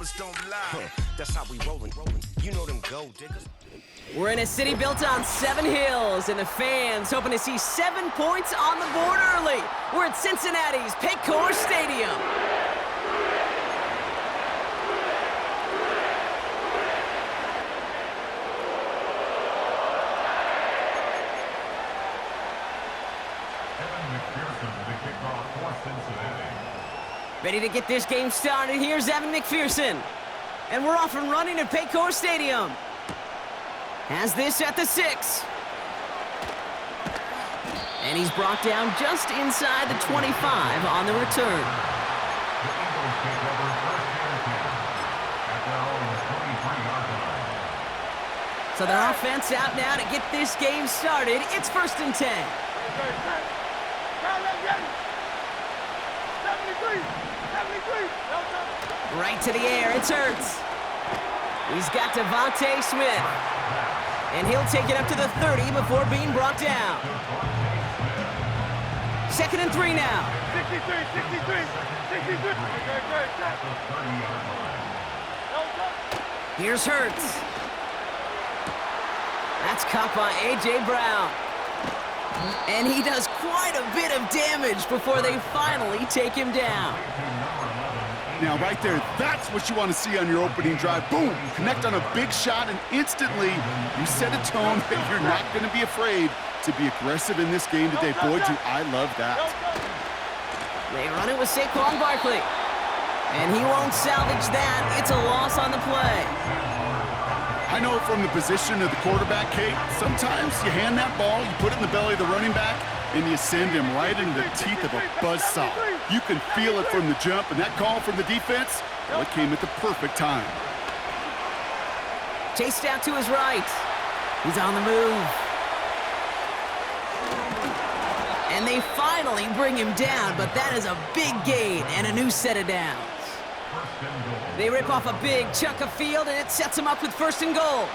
numbers don't lie. That's how we rollin'. You know them gold diggers. We're in a city built on 7 hills, and the fans hoping to see 7 points on the board early. We're at Cincinnati's Paycor Stadium. Ready to get this game started. Here's Evan McPherson. And we're off and running at Paycor Stadium. Has this at the 6. And he's brought down just inside the 25 on the return. So the offense out now to get this game started. It's 1st and 10. Right to the air, it's Ertz. He's got Devontae Smith. And he'll take it up to the 30 before being brought down. 2nd and 3 now. 63. Here's Hurts. That's caught by A.J. Brown. And he does quite a bit of damage before they finally take him down. Now, right there, that's what you want to see on your opening drive. Boom! Connect on a big shot, and instantly you set a tone that you're not going to be afraid to be aggressive in this game today. Boy, do I love that. They run it with Saquon Barkley. And he won't salvage that. It's a loss on the play. I know from the position of the quarterback, Kate, sometimes you hand that ball, you put it in the belly of the running back, and you send him right into the teeth of a buzzsaw. You can feel it from the jump, and that call from the defense, well, it came at the perfect time. Chased out to his right. He's on the move. And they finally bring him down, but that is a big gain and a new set of downs. They rip off a big chunk of field, and it sets him up with 1st and goal.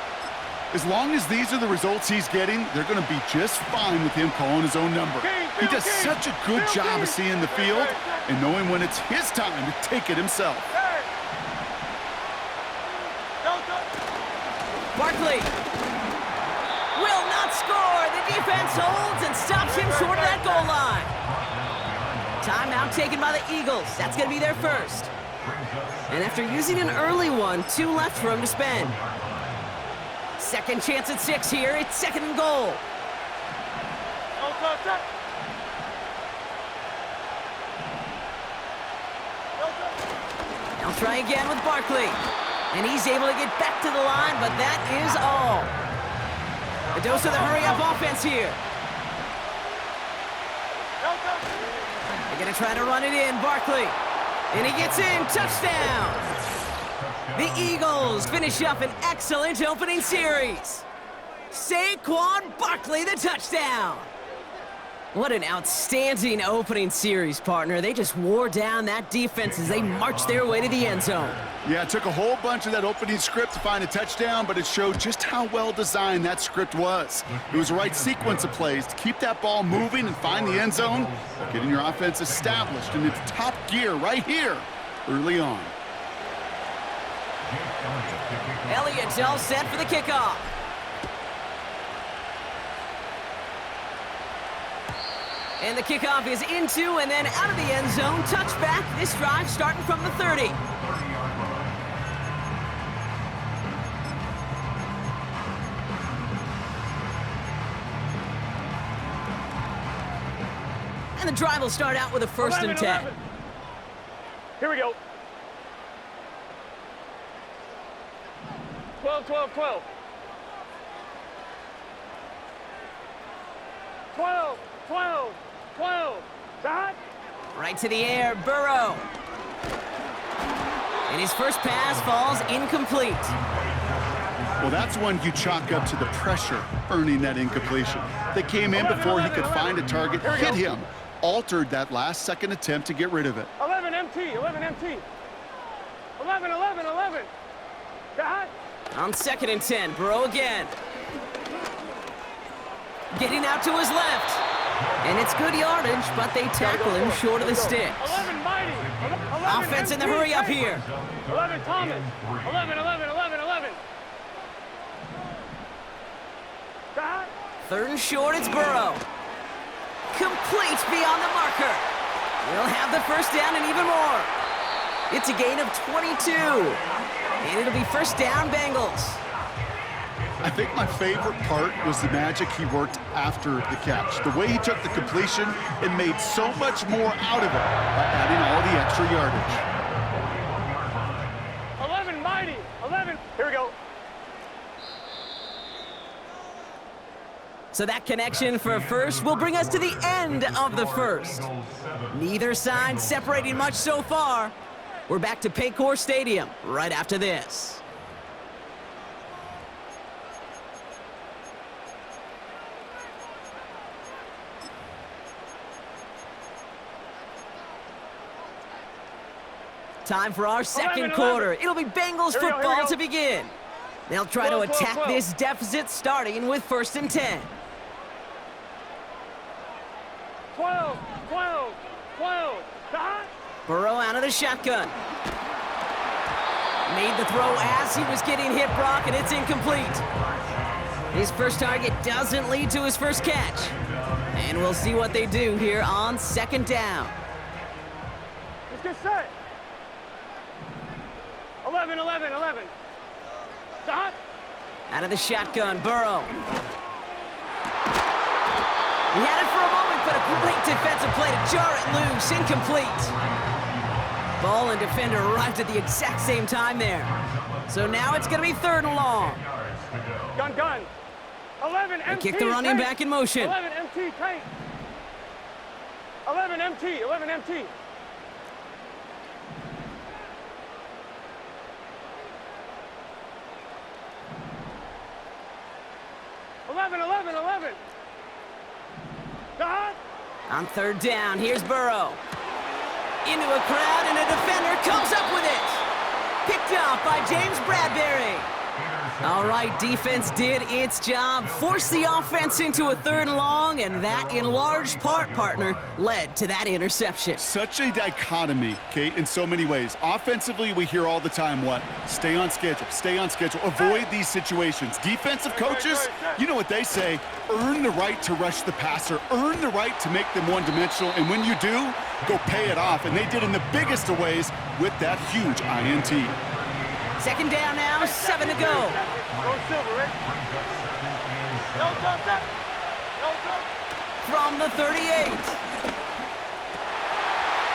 As long as these are the results he's getting, they're going to be just fine with him calling his own number. He does such a good job of seeing the field and knowing when it's his time to take it himself. Barkley will not score. The defense holds and stops him short of that goal line. Timeout taken by the Eagles. That's going to be their first. And after using an early one, 2 left for him to spend. Second chance at 6 here. It's 2nd and goal. They'll try again with Barkley. And he's able to get back to the line, but that is all. A dose of the hurry-up offense here. They're going to try to run it in. Barkley. And he gets in. Touchdown. The Eagles finish up an excellent opening series. Saquon Barkley, the touchdown. What an outstanding opening series, partner. They just wore down that defense as they marched their way to the end zone. Yeah, it took a whole bunch of that opening script to find a touchdown, but it showed just how well designed that script was. It was the right sequence of plays to keep that ball moving and find the end zone, getting your offense established in its top gear right here early on. Elliott's all set for the kickoff. And the kickoff is into and then out of the end zone. Touchback. This drive starting from the 30. And the drive will start out with a 1st and 10. 11. Here we go. 12. 12. Dot. Right to the air, Burrow. And his first pass falls incomplete. Well, that's one you chalk up to the pressure earning that incompletion. They came in before he could find a target, hit him, altered that last-second attempt to get rid of it. 11 MT. 11. Dot. On 2nd and 10, Burrow again. Getting out to his left. And it's good yardage, but they tackle him short of the sticks. 11 mighty. Offense in the hurry up here. 11, Thomas. 11, 11, 11, 11. Stop. 3rd and short, it's Burrow. Complete beyond the marker. We'll have the first down and even more. It's a gain of 22. And it'll be first down, Bengals. I think my favorite part was the magic he worked after the catch. The way he took the completion and made so much more out of it by adding all the extra yardage. 11, mighty. 11. Here we go. So that connection for first will bring us to the end of the first. Neither side separating much so far. We're back to Paycor Stadium right after this. Time for our second 11. quarter. It'll be Bengals Here we go, football to begin. They'll try 12, to attack 12. this deficit starting with 1st and 10. 12, 12, 12. Stop. Burrow out of the shotgun. Made the throw as he was getting hit, Brock, and it's incomplete. His first target doesn't lead to his first catch. And we'll see what they do here on 2nd down. Let's get set. 11, 11, 11. Stop. Out of the shotgun, Burrow. He had it for a moment, but a great defensive play to jar it loose. Incomplete. Ball and defender arrived at the exact same time there. So now it's going to be 3rd and long. Gun, gun. 11, They MT. kick the running tight. back in motion. 11, MT, tight. 11, MT, 11, MT. Stop. On 3rd down, here's Burrow. Into a crowd, and a defender comes up with it. Picked off by James Bradbury. All right, defense did its job, forced the offense into a 3rd and long, and that, in large part, partner, led to that interception. Such a dichotomy, Kate, in so many ways. Offensively, we hear all the time what? Stay on schedule, avoid these situations. Defensive coaches, you know what they say, earn the right to rush the passer, earn the right to make them one-dimensional, and when you do, go pay it off. And they did in the biggest of ways with that huge INT. 2nd down now, 7 to go. Go silver, Rick. No jump, set. No jump. From the 38.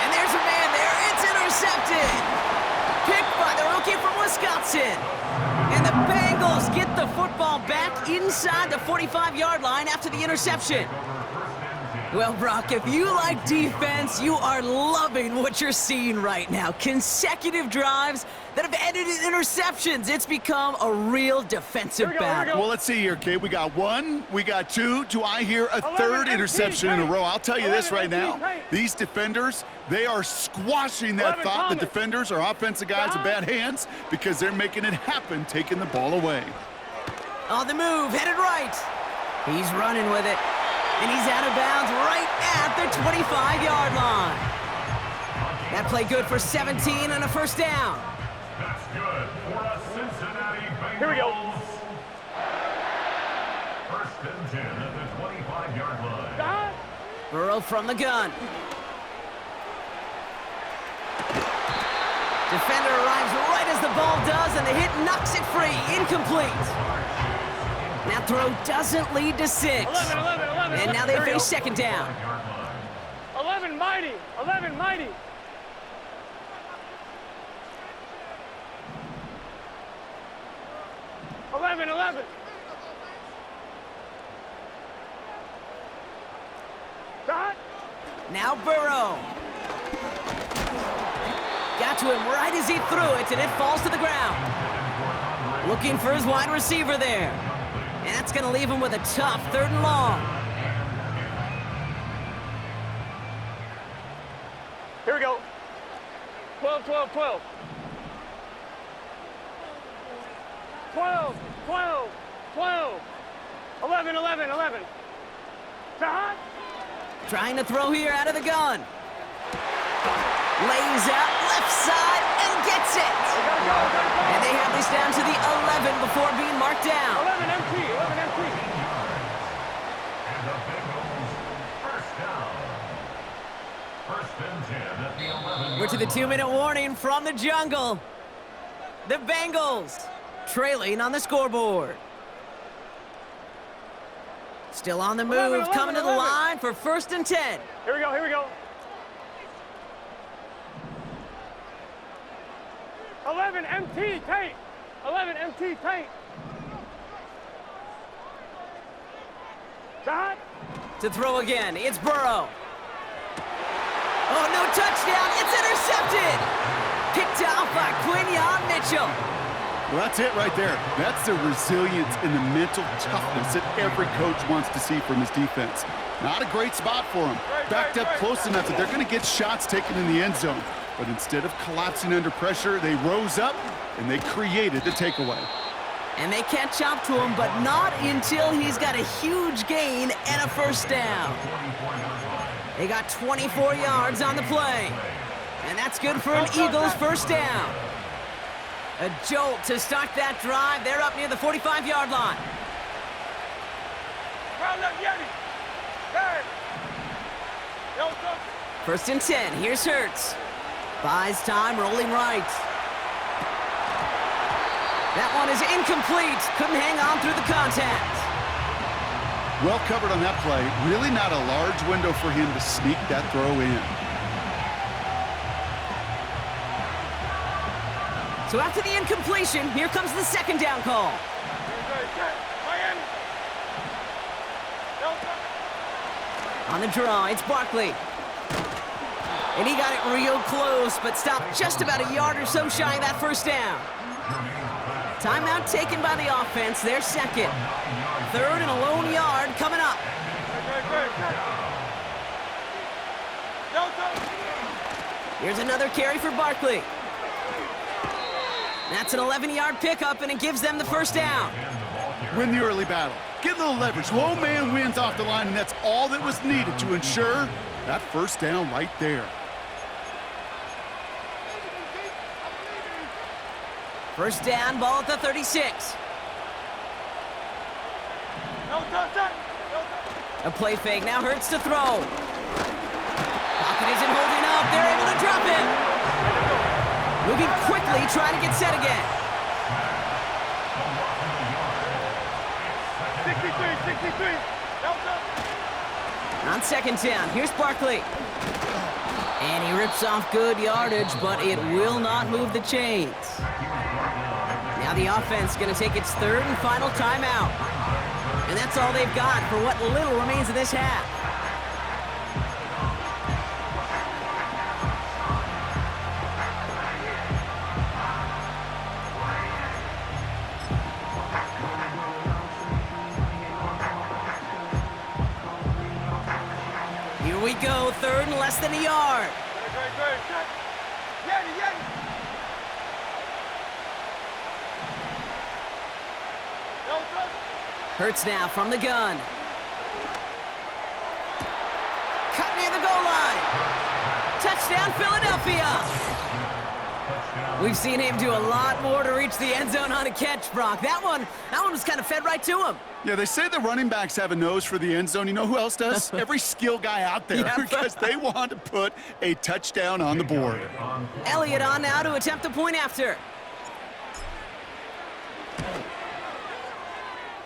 And there's a man there. It's intercepted. Picked by the rookie from Wisconsin. And the Bengals get the football back inside the 45-yard line after the interception. Well, Brock, if you like defense, you are loving what you're seeing right now. Consecutive drives that have ended in interceptions. It's become a real defensive battle. Well, let's see here, Kate. We got 1, we got 2. Do I hear a 3rd interception in a row? I'll tell you this right now. These defenders, they are squashing that thought. The defenders are offensive guys with bad hands because they're making it happen, taking the ball away. On the move, headed right. He's running with it. And he's out of bounds right at the 25-yard line. That play good for 17 and a first down. That's good for a Cincinnati Bengals. Here we go. 1st and 10 at the 25-yard line. Stop. Burrow from the gun. Defender arrives right as the ball does, and the hit knocks it free. Incomplete. That throw doesn't lead to 6. 11, 11, 11. And now they Here we face go. 2nd down. 11, mighty. 11, mighty. Eleven, 11. Stop. Now Burrow. Got to him right as he threw it, and it falls to the ground. Looking for his wide receiver there. And that's going to leave him with a tough 3rd and long. Here we go. 12, 12, 12. 12, 12, 12. 11, 11, 11. Stop. Trying to throw here out of the gun. Lays out left side and gets it. And they have this down to the 11 before being marked down. 11 MT, 11 MT. And the Bengals first down. First and 10 at the 11. We're to the 2-minute warning from the jungle. The Bengals trailing on the scoreboard. Still on the move, 11, coming to the 11. line for first and 10. Here we go, here we go. 11 MT tank. 11 MT tank. Shot. To throw again, it's Burrow. Oh, no touchdown, it's intercepted. Picked off by Quinyon Mitchell. Well, that's it right there. That's the resilience and the mental toughness that every coach wants to see from his defense. Not a great spot for him. Backed up close enough that they're going to get shots taken in the end zone. But instead of collapsing under pressure, they rose up and they created the takeaway. And they catch up to him, but not until he's got a huge gain and a first down. They got 24 yards on the play. And that's good for an Eagles first down. A jolt to start that drive. They're up near the 45-yard line. Round up, Yeti. Hey. Yo, come. First and 10. Here's Hurts. Buys time, rolling right. That one is incomplete. Couldn't hang on through the contact. Well covered on that play. Really not a large window for him to sneak that throw in. So after the incompletion, here comes the second down call. Miami. Yo, come. On the draw, it's Barkley. And he got it real close, but stopped just about a yard or so shy of that first down. Timeout taken by the offense, their second. Third and a lone yard coming up. Yo, come. Here's another carry for Barkley. That's an 11-yard pickup, and it gives them the first down. Win the early battle. Get a little leverage. Low man wins off the line, and that's all that was needed to ensure that first down right there. First down, ball at the 36. Yo, touchdown. Yo, touchdown. A play fake, now Hurts to throw. Pocket isn't holding up, they're able to drop it. Moving quickly, trying to get set again. 63. Yo, come. On second down, here's Barkley. And he rips off good yardage, but it will not move the chains. Now the offense going to take its third and final timeout. And that's all they've got for what little remains of this half. Here we go, third and less than a yard. Great. Yeti. Yo, come. Hurts now from the gun. Cut near the goal line. Touchdown, Philadelphia. We've seen him do a lot more to reach the end zone on a catch, Brock. That one was kind of fed right to him. Yeah, they say the running backs have a nose for the end zone. You know who else does? Every skill guy out there, Yeah. because they want to put a touchdown on the board. Elliott on now to attempt a point after.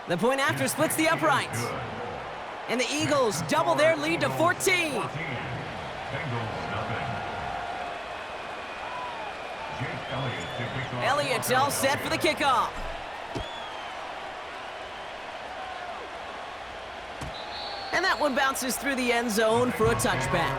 The point after splits the uprights. And the Eagles double their lead to 14. Elliott's all set for the kickoff. And that one bounces through the end zone for a touchback.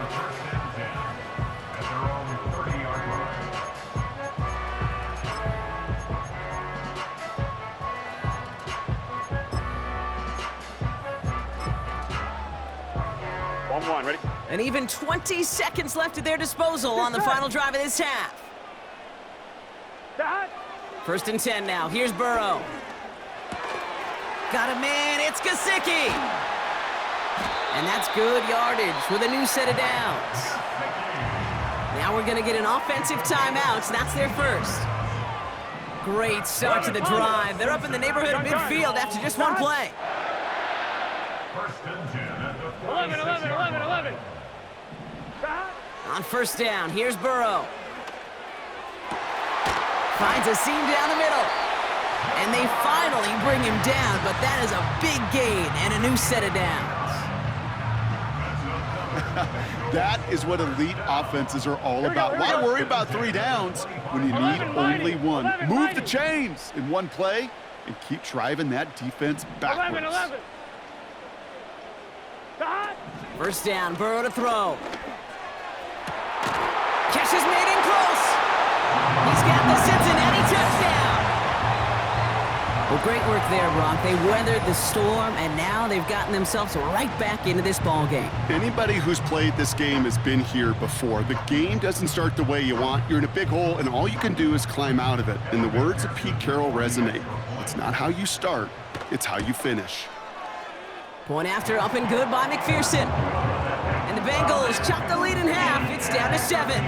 One, ready? And even 20 seconds left at their disposal on the final drive of this half. Shot. First and 10 now. Here's Burrow. Got a man. It's Gesicki. And that's good yardage with a new set of downs. Now Now we're going to get an offensive timeout. So that's their first. Great start to the drive. They're up in the neighborhood of midfield after just one play. First and 10 at the 11, 11, 11, 11. On first down, here's Burrow. Finds a seam down the middle. And they finally bring him down, but that is a big gain and a new set of downs. That is what elite offenses are all about. Why worry about 3 downs when you need only one? Move the chains in one play and keep driving that defense backwards. 11, 11. First down, Burrow to throw. Catch is made in close. He's got the Cincinnati touchdown. Well, great work there, Brock. They weathered the storm, and now they've gotten themselves right back into this ball game. Anybody who's played this game has been here before. The game doesn't start the way you want. You're in a big hole, and all you can do is climb out of it. And the words of Pete Carroll resonate. It's not how you start, it's how you finish. Point after, up and good by McPherson. And the Bengals chop the lead in half. It's down to 7.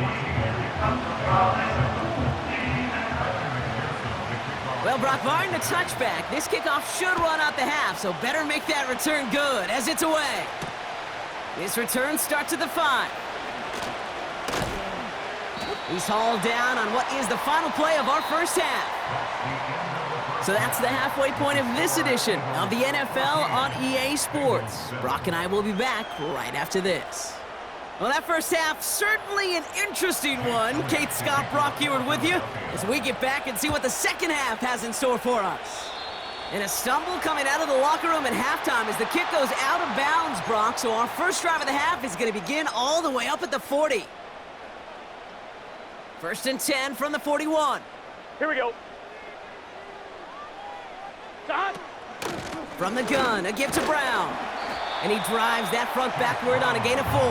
Well, Brock, barring the touchback, this kickoff should run out the half, so better make that return good as it's away. This return starts at the 5. He's hauled down on what is the final play of our first half. So that's the halfway point of this edition of the NFL on EA Sports. Brock and I will be back right after this. Well, that first half, certainly an interesting one. Kate, Scott, Brock Ewart with you as we get back and see what the second half has in store for us. And a stumble coming out of the locker room at halftime as the kick goes out of bounds, Brock. So our first drive of the half is going to begin all the way up at the 40. First and 10 from the 41. Here we go. Stop. From the gun, a give to Brown. And he drives that front backward on a gain of 4.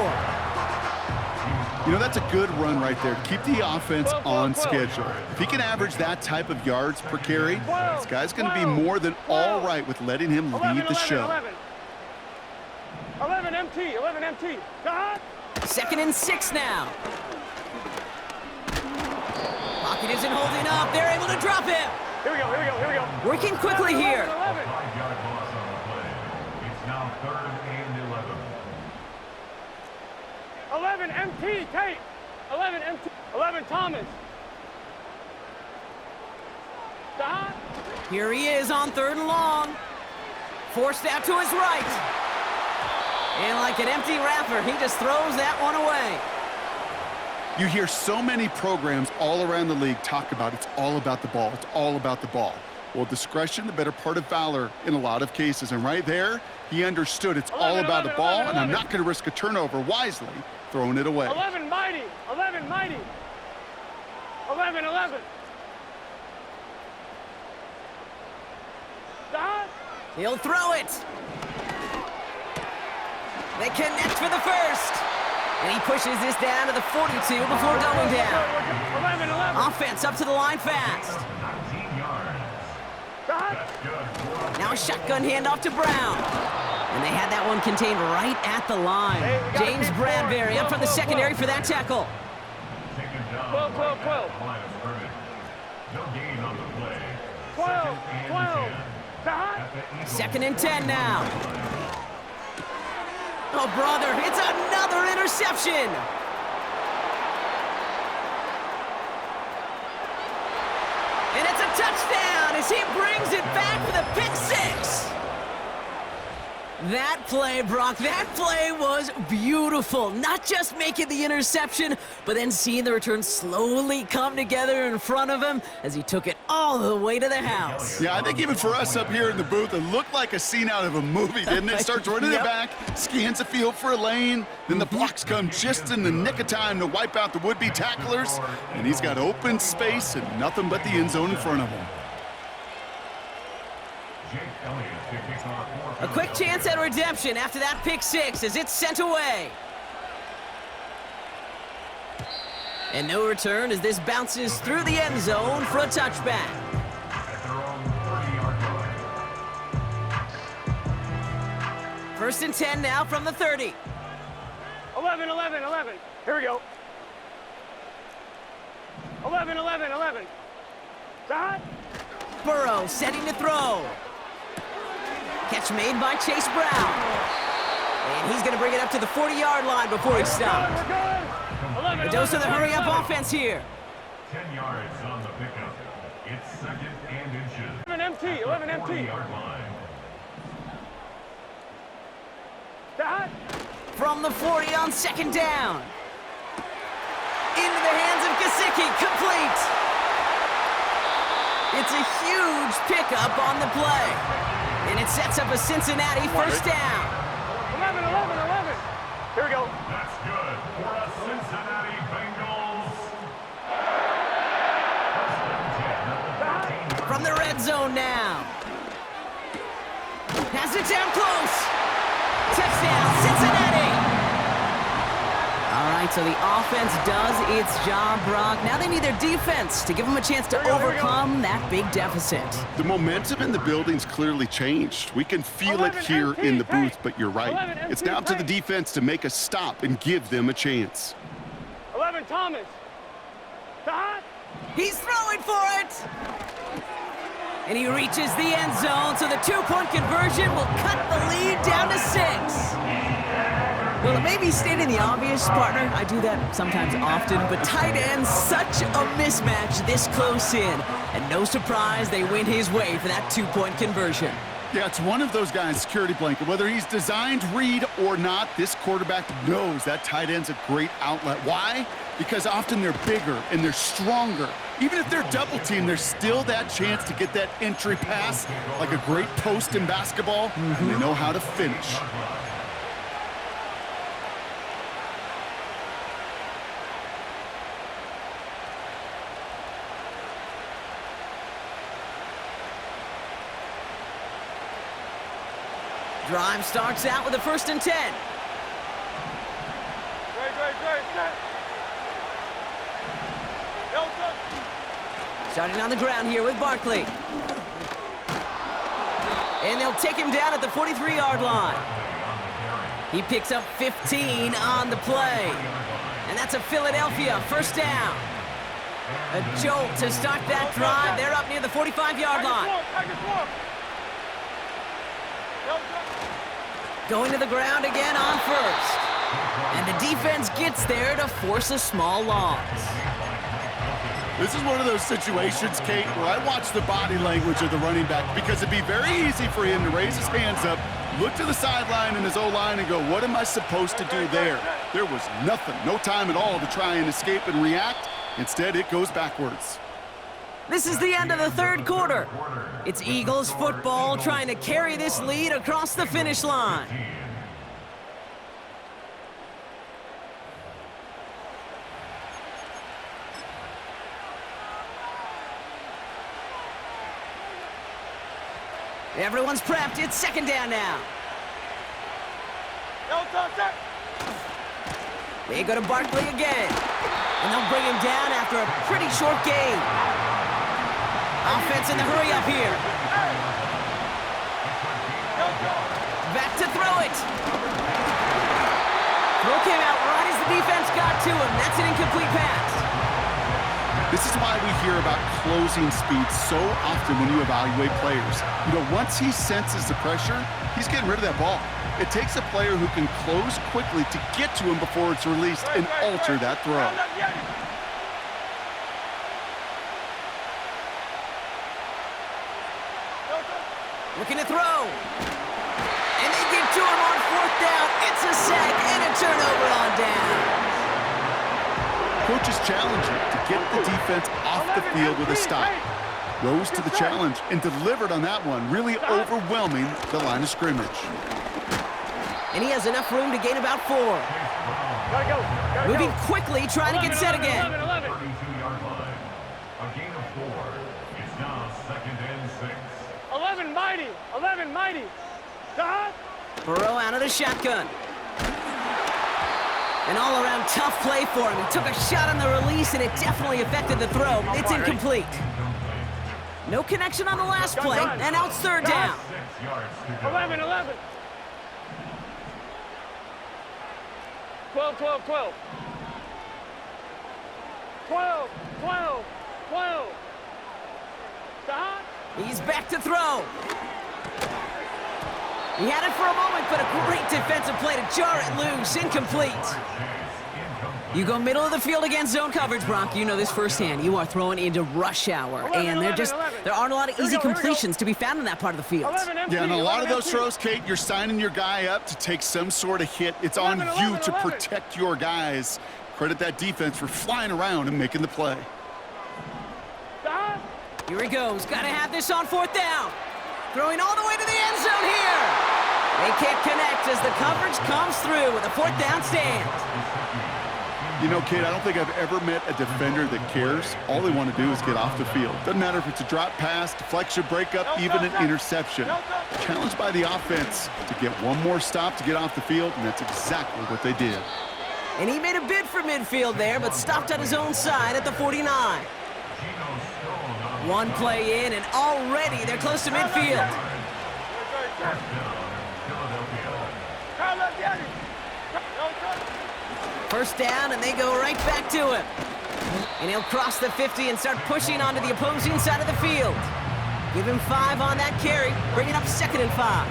You know, that's a good run right there. Keep the offense on schedule. If he can average that type of yards per carry, this guy's going to be more than all right with letting him lead the show. 11 MT, 11 MT. God. Second and 6 now. Pocket isn't holding up. They're able to drop him. Here we go, here we go, here we go. Working quickly here. 11. 5-yard loss on the play. It's now 3rd and 11. 11 MT, Kate. 11 MT. 11 Thomas. Stop. Here he is on 3rd and long. Forced out to his right. And like an empty wrapper, he just throws that one away. You hear so many programs all around the league talk about it's all about the ball. It's all about the ball. Well, discretion, the better part of valor in a lot of cases. And right there, he understood it's all about the ball, and I'm not going to risk a turnover wisely, throwing it away. 11 mighty. 11 mighty. 11, 11. Stop. He'll throw it. They connect for the first. And he pushes this down to the 42 before going down. 11, 11. Offense up to the line fast. 19 yards. Stop. That's good. Now a shotgun handoff to Brown. And they had that one contained right at the line. Hey, we gotta James keep Bradbury scoring. up from the secondary for that tackle. Taken down 12, 12, 12. at the line of scrimmage. No gain on the play. 12, 2nd and 12. 10. Stop. At the Eagles. Second and 10 now. Oh, brother, it's another interception. And it's a touchdown as he brings it back for the pick 6. That play, Brock, that play was beautiful. Not just making the interception, but then seeing the return slowly come together in front of him as he took it all the way to the house. Yeah, I think even for us up here in the booth, it looked like a scene out of a movie, didn't it? Starts running Yep. it back, scans the field for a lane, then the blocks come just in the nick of time to wipe out the would-be tacklers, and he's got open space and nothing but the end zone in front of him. Jake Elliott to kick off for A quick chance at redemption after that pick 6 as it's sent away. And no return as this bounces through the end zone for a touchback. at their own 30-yard line. First and 10 now from the 30. 11, 11, 11. Here we go. 11, 11, 11. Stop. Burrow setting to throw. Catch made by Chase Brown. And he's going to bring it up to the 40-yard line before he stopped. We're good. 11, A dose of the 11, hurry-up 11. offense here. 10 yards on the pickup. It's second and inches. 11 MT, 11 MT. 40-yard line. Stop. From the 40 on second down. Into the hands of Gesicki, complete. It's a huge pickup on the play. And it sets up a Cincinnati first down. 11, 11, 11. Here we go. That's good for a Cincinnati Bengals. First and 10 at the 13-yard From the red zone now. Has it down close. Touchdown, Cincinnati. All right, so the offense does its job, Brock. Now they need their defense to give them a chance to overcome that big deficit. The momentum in the building's clearly changed. We can feel it 11 here MT, in the tank. booth, but you're right. 11 It's MT, now up to the tank. defense to make a stop and give them a chance. 11 Thomas. Stop. He's throwing for it. And he reaches the end zone, so the two-point conversion will cut the lead down to 6. Well, it may be stating the obvious, partner. I do that sometimes often, but tight end's such a mismatch this close in. And no surprise, they went his way for that two-point conversion. Yeah, it's one of those guys, security blanket. Whether he's designed read or not, this quarterback knows that tight end's a great outlet. Why? Because often they're bigger and they're stronger. Even if they're double teamed, there's still that chance to get that entry pass, like a great post in basketball, and they know how to finish. Drive starts out with a 1st and 10. Great, set. Delta. Starting on the ground here with Barkley. And they'll take him down at the 43-yard line. He picks up 15 on the play. And that's a Philadelphia first down. A jolt to start that drive. They're up near the 45-yard line. Tiger swarm. Delta. Going to the ground again on 1st. And the defense gets there to force a small loss. This is one of those situations, Kate, where I watch the body language of the running back because it'd be very easy for him to raise his hands up, look to the sideline in his O-line and go, what am I supposed to do there? There was nothing, no time at all to try and escape and react. Instead, it goes backwards. This is the end of the 3rd quarter. It's Eagles football trying to carry this lead across the finish line. Everyone's prepped. It's 2nd down now. Delta, set. They go to Barkley again. And they'll bring him down after a pretty short game. Offense in the hurry-up here. Back to throw it. Throw came out right as the defense got to him. That's an incomplete pass. This is why we hear about closing speed so often when you evaluate players. You know, once he senses the pressure, he's getting rid of that ball. It takes a player who can close quickly to get to him before it's released and alter that throw. Looking to throw. And they get to him on 4th down. It's a sack and a turnover on down. Coach's challenge to get the defense off the field with a stop. Rose to the challenge and delivered on that one, really overwhelming the line of scrimmage. And he has enough room to gain about 4. Gotta go. Moving quickly, trying to get set again. 11. 32-yard line. A gain of 4. It's now 2nd and 6. 11 mighty. 11 mighty. Stop. Burrow out of the shotgun. An all-around tough play for him. He took a shot on the release, and it definitely affected the throw. It's incomplete. No connection on the last play, and now it's 3rd down. 6 yards to go. 11, 11. 12, 12, 12. 12, 12, 12. Stop. He's back to throw. He had it for a moment, but a great defensive play to jar it loose. Incomplete. You go middle of the field against zone coverage, Brock. You know this firsthand. You are throwing into rush hour, and there aren't a lot of easy completions to be found in that part of the field. Yeah, and a lot of those throws, Kate, you're signing your guy up to take some sort of hit. It's on you to protect your guys. Credit that defense for flying around and making the play. Here he goes. Got to have this on 4th down. Throwing all the way to the end zone here. They can't connect as the coverage comes through with a 4th down stand. You know, Kate, I don't think I've ever met a defender that cares. All they want to do is get off the field. Doesn't matter if it's a drop pass, deflection, breakup, even an interception. Challenged by the offense to get one more stop to get off the field, and that's exactly what they did. And he made a bid for midfield there, but stopped on his own side at the 49. One play in, and already they're close to midfield. First down, and they go right back to him. And he'll cross the 50 and start pushing onto the opposing side of the field. Give him 5 on that carry, bringing up 2nd and 5.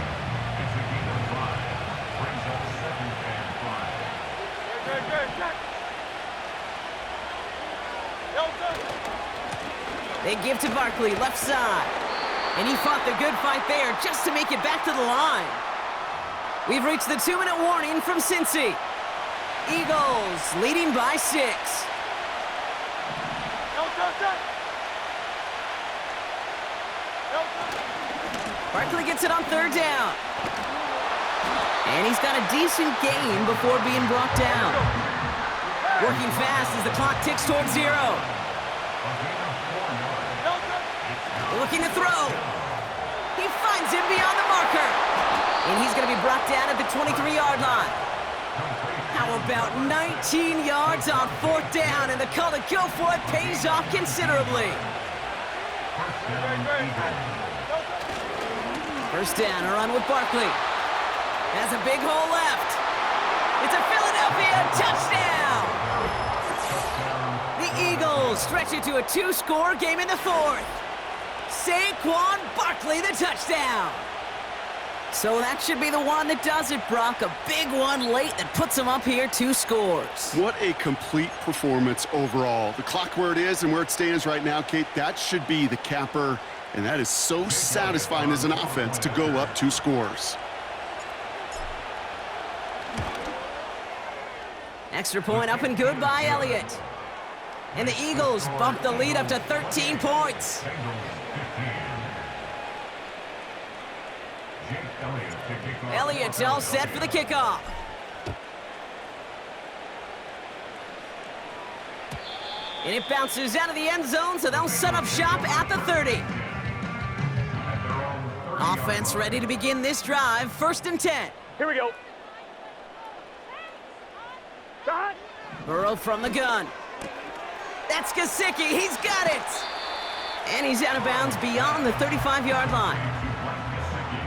They give to Barkley, left side. And he fought the good fight there just to make it back to the line. We've reached the 2-minute warning from Cincy. Eagles leading by 6. Barkley gets it on 3rd down. And he's got a decent gain before being brought down. Working fast as the clock ticks towards 0. Looking to throw. He finds him beyond the marker. And he's going to be brought down at the 23-yard line. How about 19 yards on 4th down, and the call to go for it pays off considerably. First down, a run with Barkley. Has a big hole left. It's a Philadelphia touchdown. The Eagles stretch it to a 2-score game in the 4th. Saquon Barkley, the touchdown. So that should be the one that does it, Brock. A big one late that puts him up here, 2 scores. What a complete performance overall. The clock where it is and where it stands right now, Kate, that should be the capper. And that is so satisfying as an offense to go up 2 scores. Extra point up and good by Elliott. And the Eagles bump the lead up to 13 points. Elliott's all set for the kickoff. And it bounces out of the end zone, so they'll set up shop at the 30. Offense ready to begin this drive. 1st and 10. Here we go. Shot. Burrow from the gun. That's Gesicki. He's got it. And he's out of bounds beyond the 35-yard line.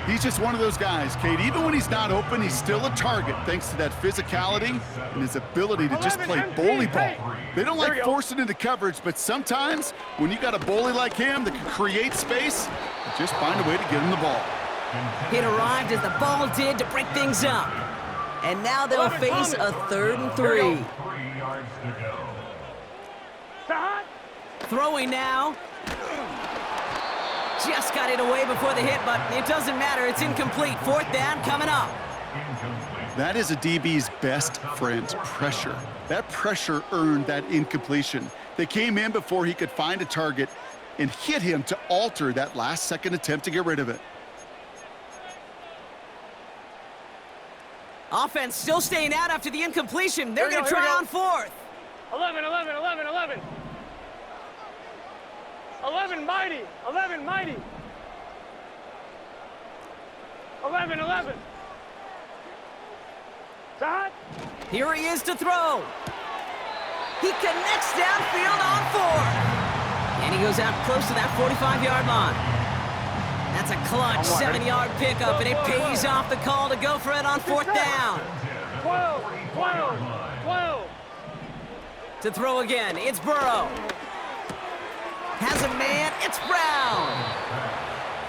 He's just one of those guys, Kate. Even when he's not open, he's still a target thanks to that physicality and his ability to just play bully ball. They don't like forcing into coverage, but sometimes when you got a bully like him that can create space, you just find a way to get him the ball. It arrived as the ball did to break things up. And now they'll face a 3rd and 3. Throwing now. Just got it away before the hit, but it doesn't matter. It's incomplete. 4th down coming up. That is a DB's best friend, pressure. That pressure earned that incompletion. They came in before he could find a target and hit him to alter that last-second attempt to get rid of it. Offense still staying out after the incompletion. They're going to try on 4th. 11, 11, 11, 11. 11 mighty, 11 mighty. 11, 11. Shot. Here he is to throw. He connects downfield on 4th. And he goes out close to that 45-yard line. That's a clutch 7-yard pickup, and it pays off the call to go for it on 4th down. 12, 12, 12. To throw again, it's Burrow. Has a man, it's Brown.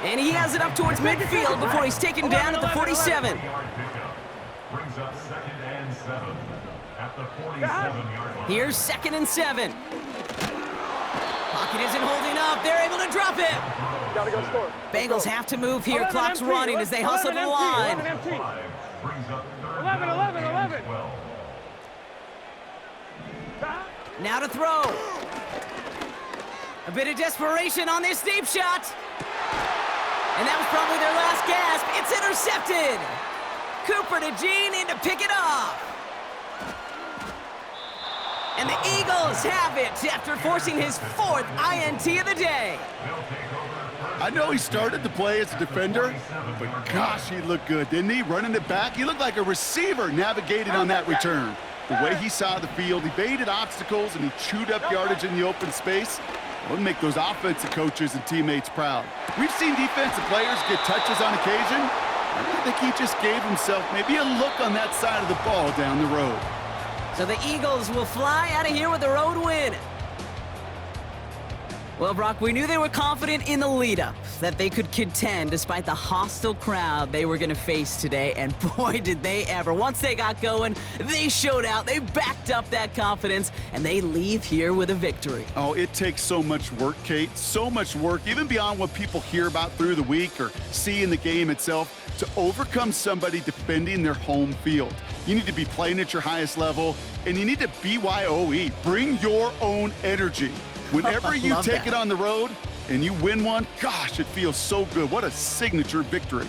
And he has it up towards midfield before he's taken down at the 47. Brings up 2nd and 7 at the 47-yard line. Here's 2nd and 7. Pocket isn't holding up. They're able to drop it. Gotta go score. Bengals have to move here. Clock's empty. running as they hustle to the 11 line. empty. Brings up 3rd 11, 11, 11. 12. Now to throw. A bit of desperation on this deep shot. And that was probably their last gasp. It's intercepted. Cooper to Gene in to pick it off. And the Eagles have it after forcing his 4th INT of the day. I know he started to play as a defender, but gosh, he looked good, didn't he? Running it back, he looked like a receiver navigating on that return. The way he saw the field, he evaded obstacles, and he chewed up yardage in the open space. It would make those offensive coaches and teammates proud. We've seen defensive players get touches on occasion. I think he just gave himself maybe a look on that side of the ball down the road. So the Eagles will fly out of here with a road win. Well, Brock, we knew they were confident in the lead-up, that they could contend despite the hostile crowd they were going to face today, and boy, did they ever. Once they got going, they showed out, they backed up that confidence, and they leave here with a victory. Oh, it takes so much work, Kate, so much work, even beyond what people hear about through the week or see in the game itself, to overcome somebody defending their home field. You need to be playing at your highest level, and you need to BYOE, bring your own energy. Whenever you take it on the road and you win one, gosh, it feels so good. What a signature victory.